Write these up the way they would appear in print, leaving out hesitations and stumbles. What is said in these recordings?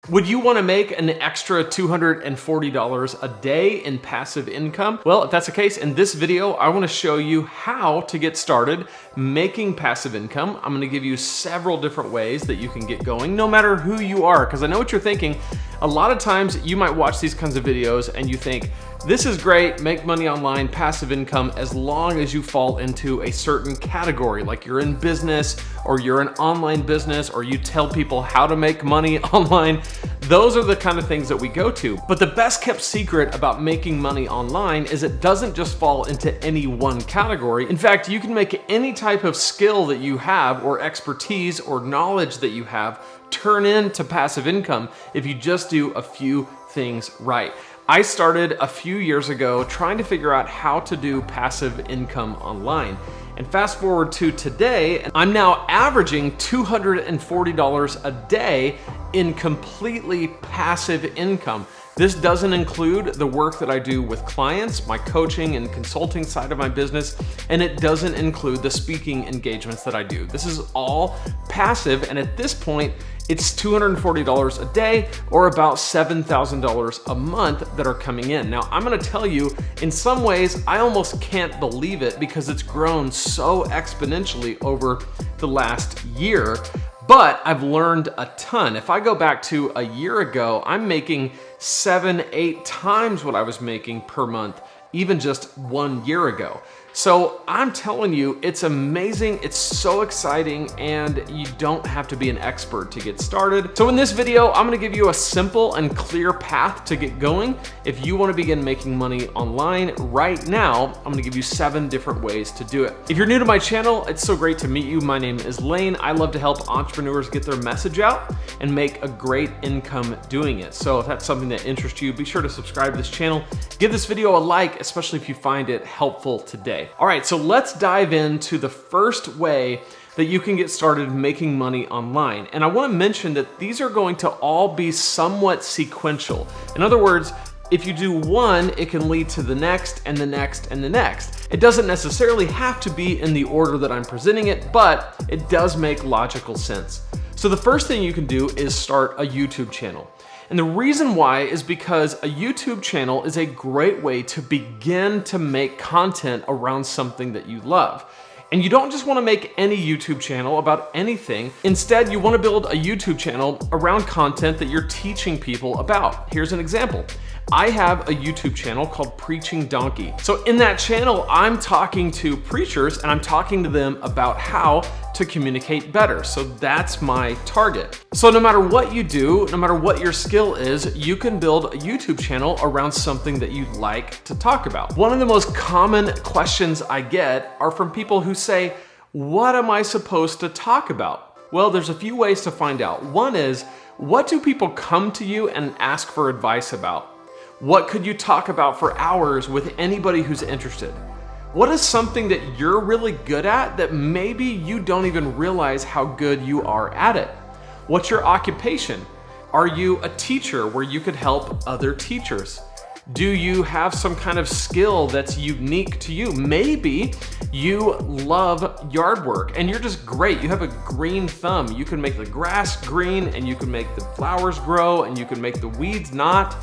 Would you want to make an extra $240 a day in passive income? Well, if that's the case, in this video, I want to show you how to get started making passive income. I'm going to give you several different ways that you can get going, no matter who you are, because I know what you're thinking. A lot of times you might watch these kinds of videos and you think, this is great, make money online, passive income, as long as you fall into a certain category, like you're in business or you're an online business or you tell people how to make money online. Those are the kind of things that we go to. But the best kept secret about making money online is it doesn't just fall into any one category. In fact, you can make any type of skill that you have or expertise or knowledge that you have turn into passive income if you just do a few things right. I started a few years ago trying to figure out how to do passive income online. And fast forward to today, I'm now averaging $240 a day in completely passive income. This doesn't include the work that I do with clients, my coaching and consulting side of my business, and it doesn't include the speaking engagements that I do. This is all passive, and at this point, it's $240 a day or about $7,000 a month that are coming in. Now, I'm gonna tell you, in some ways, I almost can't believe it because it's grown so exponentially over the last year, but I've learned a ton. If I go back to a year ago, I'm making 7-8 times what I was making per month, even just 1 year ago. So I'm telling you, it's amazing, it's so exciting, and you don't have to be an expert to get started. So in this video, I'm gonna give you a simple and clear path to get going. If you wanna begin making money online right now, I'm gonna give you 7 different ways to do it. If you're new to my channel, it's so great to meet you. My name is Lane. I love to help entrepreneurs get their message out and make a great income doing it. So if that's something that interests you, be sure to subscribe to this channel. Give this video a like, especially if you find it helpful today. All right, so let's dive into the first way that you can get started making money online. And I want to mention that these are going to all be somewhat sequential. In other words, if you do one, it can lead to the next and the next and the next. It doesn't necessarily have to be in the order that I'm presenting it, but it does make logical sense. So the first thing you can do is start a YouTube channel. And the reason why is because a YouTube channel is a great way to begin to make content around something that you love. And you don't just want to make any YouTube channel about anything. Instead, you want to build a YouTube channel around content that you're teaching people about. Here's an example. I have a YouTube channel called Preaching Donkey. So in that channel, I'm talking to preachers and I'm talking to them about how to communicate better. So that's my target. So no matter what you do, no matter what your skill is, you can build a YouTube channel around something that you like to talk about. One of the most common questions I get are from people who say, what am I supposed to talk about? Well, there's a few ways to find out. One is, what do people come to you and ask for advice about? What could you talk about for hours with anybody who's interested? What is something that you're really good at that maybe you don't even realize how good you are at it? What's your occupation? Are you a teacher where you could help other teachers? Do you have some kind of skill that's unique to you? Maybe you love yard work and you're just great. You have a green thumb. You can make the grass green and you can make the flowers grow and you can make the weeds not.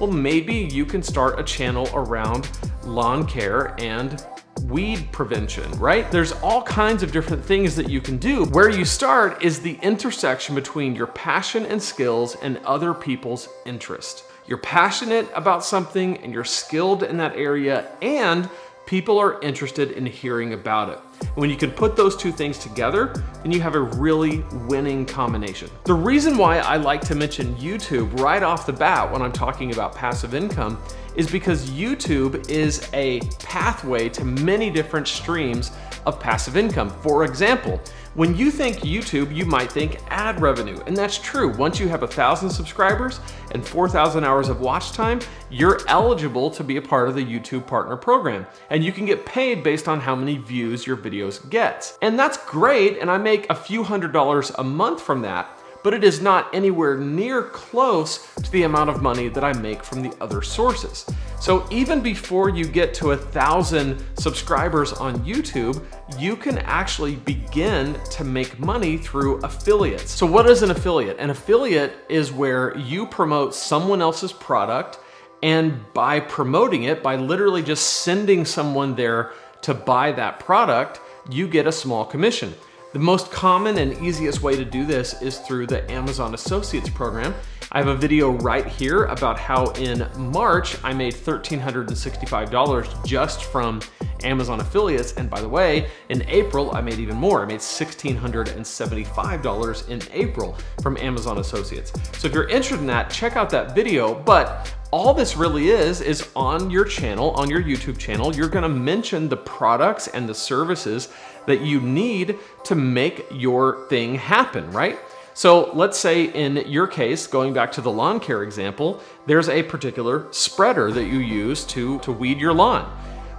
Well, maybe you can start a channel around lawn care and weed prevention, right? There's all kinds of different things that you can do. Where you start is the intersection between your passion and skills and other people's interest. You're passionate about something and you're skilled in that area and people are interested in hearing about it. When you can put those two things together, then you have a really winning combination. The reason why I like to mention YouTube right off the bat when I'm talking about passive income is because YouTube is a pathway to many different streams of passive income. For example, when you think YouTube, you might think ad revenue, and that's true. Once you have 1,000 subscribers and 4,000 hours of watch time, you're eligible to be a part of the YouTube Partner Program, and you can get paid based on how many views your videos get. And that's great, and I make a few $100s a month from that, but it is not anywhere near close to the amount of money that I make from the other sources. So even before you get to 1,000 subscribers on YouTube, you can actually begin to make money through affiliates. So what is an affiliate? An affiliate is where you promote someone else's product, and by promoting it, by literally just sending someone there to buy that product, you get a small commission. The most common and easiest way to do this is through the Amazon Associates program. I have a video right here about how in March I made $1,365 just from Amazon affiliates. And by the way, in April, I made even more. I made $1,675 in April from Amazon Associates. So if you're interested in that, check out that video. But all this really is on your channel, on your YouTube channel, you're gonna mention the products and the services that you need to make your thing happen, right? So let's say in your case, going back to the lawn care example, there's a particular spreader that you use to weed your lawn.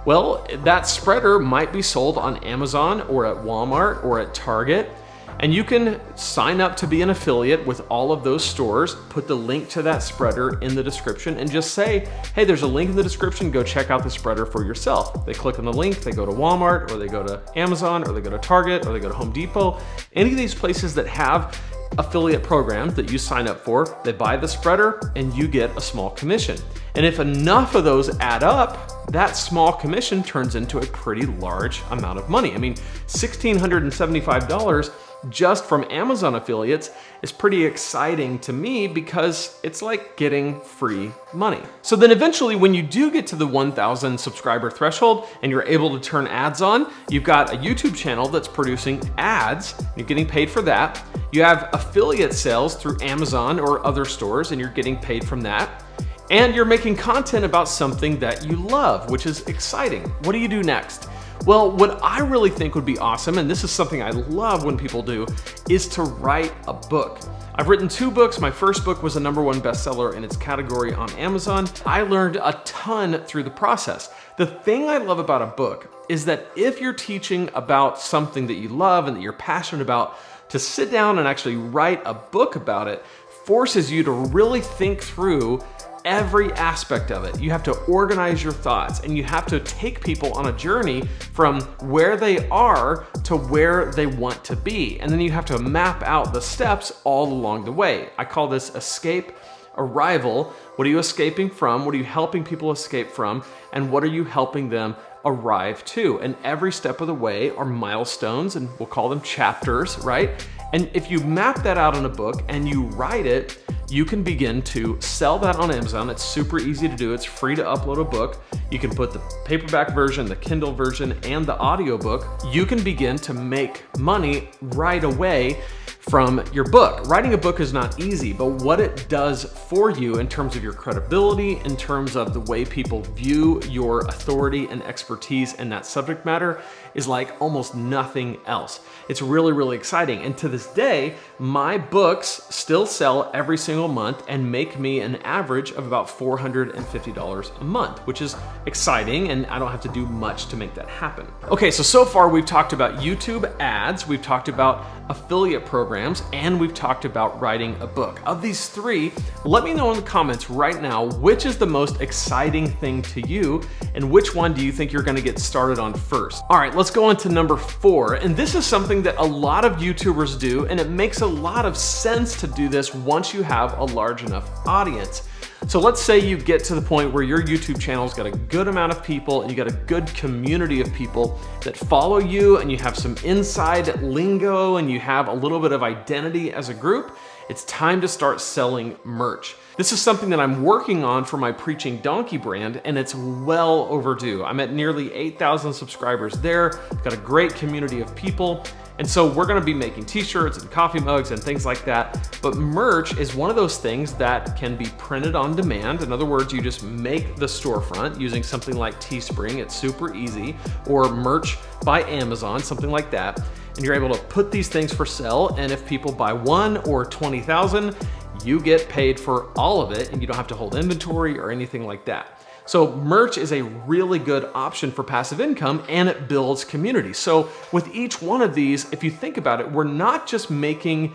Well, that spreader might be sold on Amazon or at Walmart or at Target. And you can sign up to be an affiliate with all of those stores, put the link to that spreader in the description, and just say, hey, there's a link in the description, go check out the spreader for yourself. They click on the link, they go to Walmart, or they go to Amazon, or they go to Target, or they go to Home Depot. Any of these places that have affiliate programs that you sign up for, they buy the spreader and you get a small commission. And if enough of those add up, that small commission turns into a pretty large amount of money. I mean, $1,675 just from Amazon affiliates is pretty exciting to me because it's like getting free money. So then eventually when you do get to the 1,000 subscriber threshold and you're able to turn ads on, you've got a YouTube channel that's producing ads, you're getting paid for that. You have affiliate sales through Amazon or other stores and you're getting paid from that. And you're making content about something that you love, which is exciting. What do you do next? Well, what I really think would be awesome, and this is something I love when people do, is to write a book. I've written 2 books. My first book was a #1 bestseller in its category on Amazon. I learned a ton through the process. The thing I love about a book is that if you're teaching about something that you love and that you're passionate about, to sit down and actually write a book about it forces you to really think through every aspect of it. You have to organize your thoughts and you have to take people on a journey from where they are to where they want to be. And then you have to map out the steps all along the way. I call this escape, arrival. What are you escaping from? What are you helping people escape from? And what are you helping them arrive to? And every step of the way are milestones, and we'll call them chapters, right? And if you map that out in a book and you write it, you can begin to sell that on Amazon. It's super easy to do. It's free to upload a book. You can put the paperback version, the Kindle version, and the audiobook. You can begin to make money right away from your book. Writing a book is not easy, but what it does for you in terms of your credibility, in terms of the way people view your authority and expertise in that subject matter is like almost nothing else. It's really, really exciting. And to this day, my books still sell every single month and make me an average of about $450 a month, which is exciting, and I don't have to do much to make that happen. Okay, so far we've talked about YouTube ads, we've talked about affiliate programs, and we've talked about writing a book. Of these 3, let me know in the comments right now, which is the most exciting thing to you, and which one do you think you're gonna get started on first? All right, let's go on to number 4, and this is something that a lot of YouTubers do, and it makes a lot of sense to do this once you have a large enough audience. So let's say you get to the point where your YouTube channel's got a good amount of people and you got a good community of people that follow you, and you have some inside lingo and you have a little bit of identity as a group. It's time to start selling merch. This is something that I'm working on for my Preaching Donkey brand, and it's well overdue. I'm at nearly 8,000 subscribers there. I've got a great community of people. And so we're gonna be making t-shirts and coffee mugs and things like that. But merch is one of those things that can be printed on demand. In other words, you just make the storefront using something like Sebring. It's super easy. Or merch by Amazon, something like that. And you're able to put these things for sale. And if people buy 1 or 20,000, you get paid for all of it, and you don't have to hold inventory or anything like that. So merch is a really good option for passive income, and it builds community. So with each one of these, if you think about it, we're not just making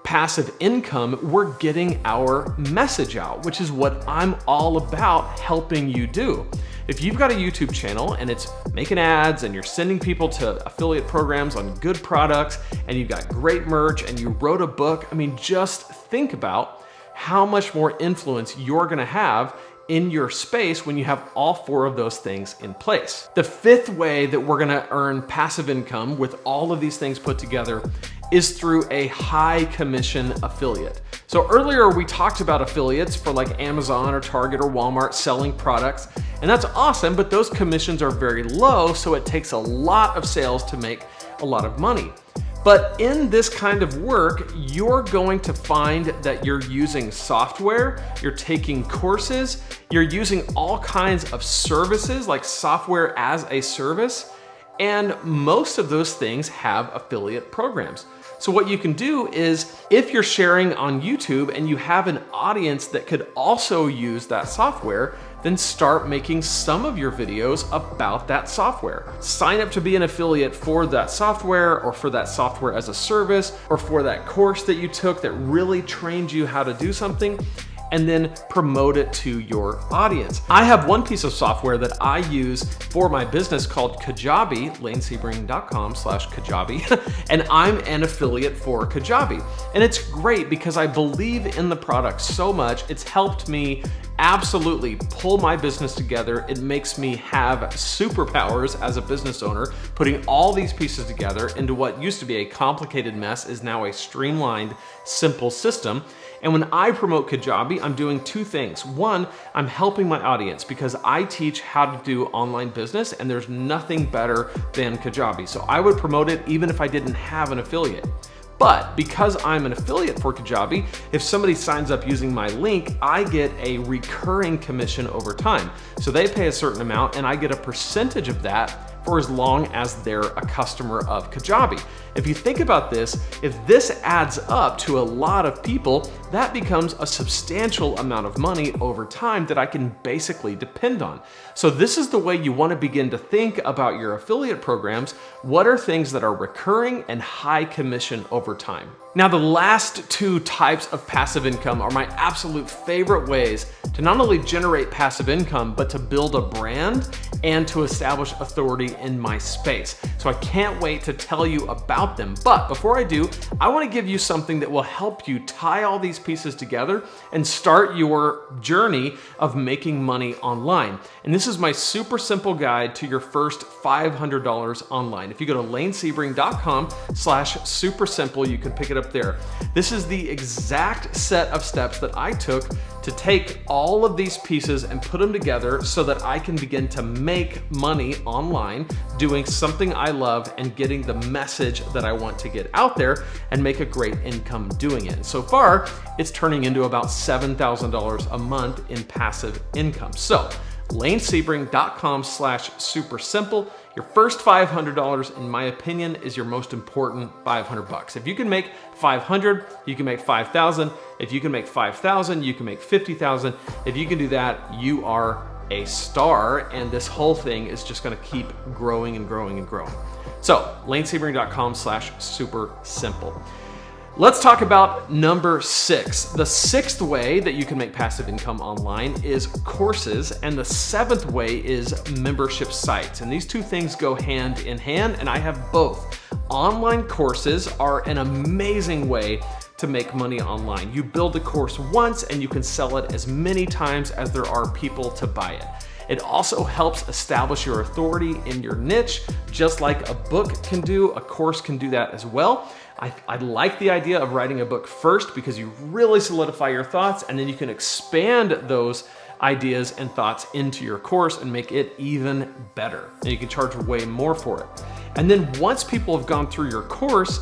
passive income, we're getting our message out, which is what I'm all about helping you do. If you've got a YouTube channel and it's making ads and you're sending people to affiliate programs on good products and you've got great merch and you wrote a book, I mean, just think about how much more influence you're gonna have in your space when you have all four of those things in place. The fifth way that we're gonna earn passive income with all of these things put together is through a high commission affiliate. So earlier we talked about affiliates for like Amazon or Target or Walmart selling products, and that's awesome, but those commissions are very low, so it takes a lot of sales to make a lot of money. But in this kind of work, you're going to find that you're using software, you're taking courses, you're using all kinds of services like software as a service, and most of those things have affiliate programs. So what you can do is, if you're sharing on YouTube and you have an audience that could also use that software, then start making some of your videos about that software. Sign up to be an affiliate for that software or for that software as a service or for that course that you took that really trained you how to do something, and then promote it to your audience. I have one piece of software that I use for my business called Kajabi, lanesebring.com/Kajabi, and I'm an affiliate for Kajabi. And it's great because I believe in the product so much. It's helped me absolutely pull my business together. It makes me have superpowers as a business owner. Putting all these pieces together into what used to be a complicated mess is now a streamlined, simple system. And when I promote Kajabi, I'm doing two things. One, I'm helping my audience because I teach how to do online business, and there's nothing better than Kajabi. So I would promote it even if I didn't have an affiliate. But because I'm an affiliate for Kajabi, if somebody signs up using my link, I get a recurring commission over time. So they pay a certain amount and I get a percentage of that for as long as they're a customer of Kajabi. If you think about this, if this adds up to a lot of people, that becomes a substantial amount of money over time that I can basically depend on. So this is the way you want to begin to think about your affiliate programs. What are things that are recurring and high commission over time? Now, the last two types of passive income are my absolute favorite ways to not only generate passive income, but to build a brand and to establish authority in my space. So I can't wait to tell you about them. But before I do, I want to give you something that will help you tie all these pieces together and start your journey of making money online. And this is my super simple guide to your first $500 online. If you go to lanesebring.com/super simple, you can pick it up there. This is the exact set of steps that I took to take all of these pieces and put them together so that I can begin to make money online, doing something I love and getting the message that I want to get out there and make a great income doing it. So far, it's turning into about $7,000 a month in passive income. So lanesebring.com/super simple. Your first $500, in my opinion, is your most important $500. If you can make 500, you can make 5,000. If you can make 5,000, you can make 50,000. If you can do that, you are a star, and this whole thing is just gonna keep growing and growing and growing. So lanesebring.com/super simple. Let's talk about number 6. The 6th way that you can make passive income online is courses, and the 7th way is membership sites. And these two things go hand in hand, and I have both. Online courses are an amazing way to make money online. You build a course once and you can sell it as many times as there are people to buy it. It also helps establish your authority in your niche, just like a book can do. A course can do that as well. I like the idea of writing a book first because you really solidify your thoughts, and then you can expand those ideas and thoughts into your course and make it even better. And you can charge way more for it. And then once people have gone through your course,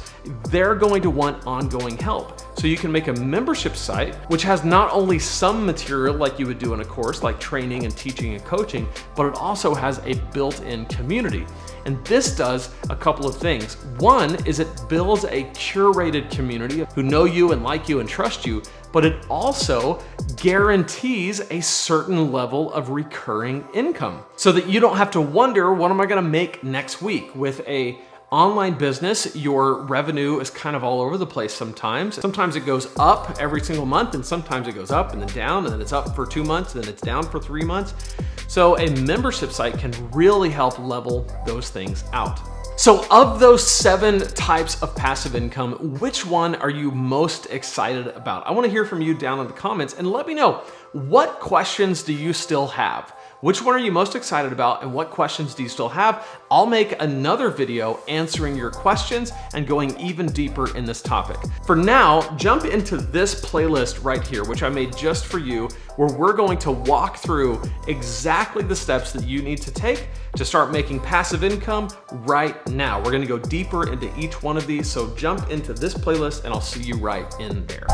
they're going to want ongoing help. So you can make a membership site, which has not only some material like you would do in a course, like training and teaching and coaching, but it also has a built-in community. And this does a couple of things. One is it builds a curated community who know you and like you and trust you, but it also guarantees a certain level of recurring income so that you don't have to wonder, what am I gonna make next week? With a Online business, your revenue is kind of all over the place sometimes. Sometimes it goes up every single month, and sometimes it goes up and then down, and then it's up for 2 months, and then it's down for 3 months. So a membership site can really help level those things out. So of those 7 types of passive income, which one are you most excited about? I want to hear from you down in the comments, and let me know, what questions do you still have? Which one are you most excited about, and what questions do you still have? I'll make another video answering your questions and going even deeper in this topic. For now, jump into this playlist right here, which I made just for you, where we're going to walk through exactly the steps that you need to take to start making passive income right now. We're gonna go deeper into each one of these, so jump into this playlist and I'll see you right in there.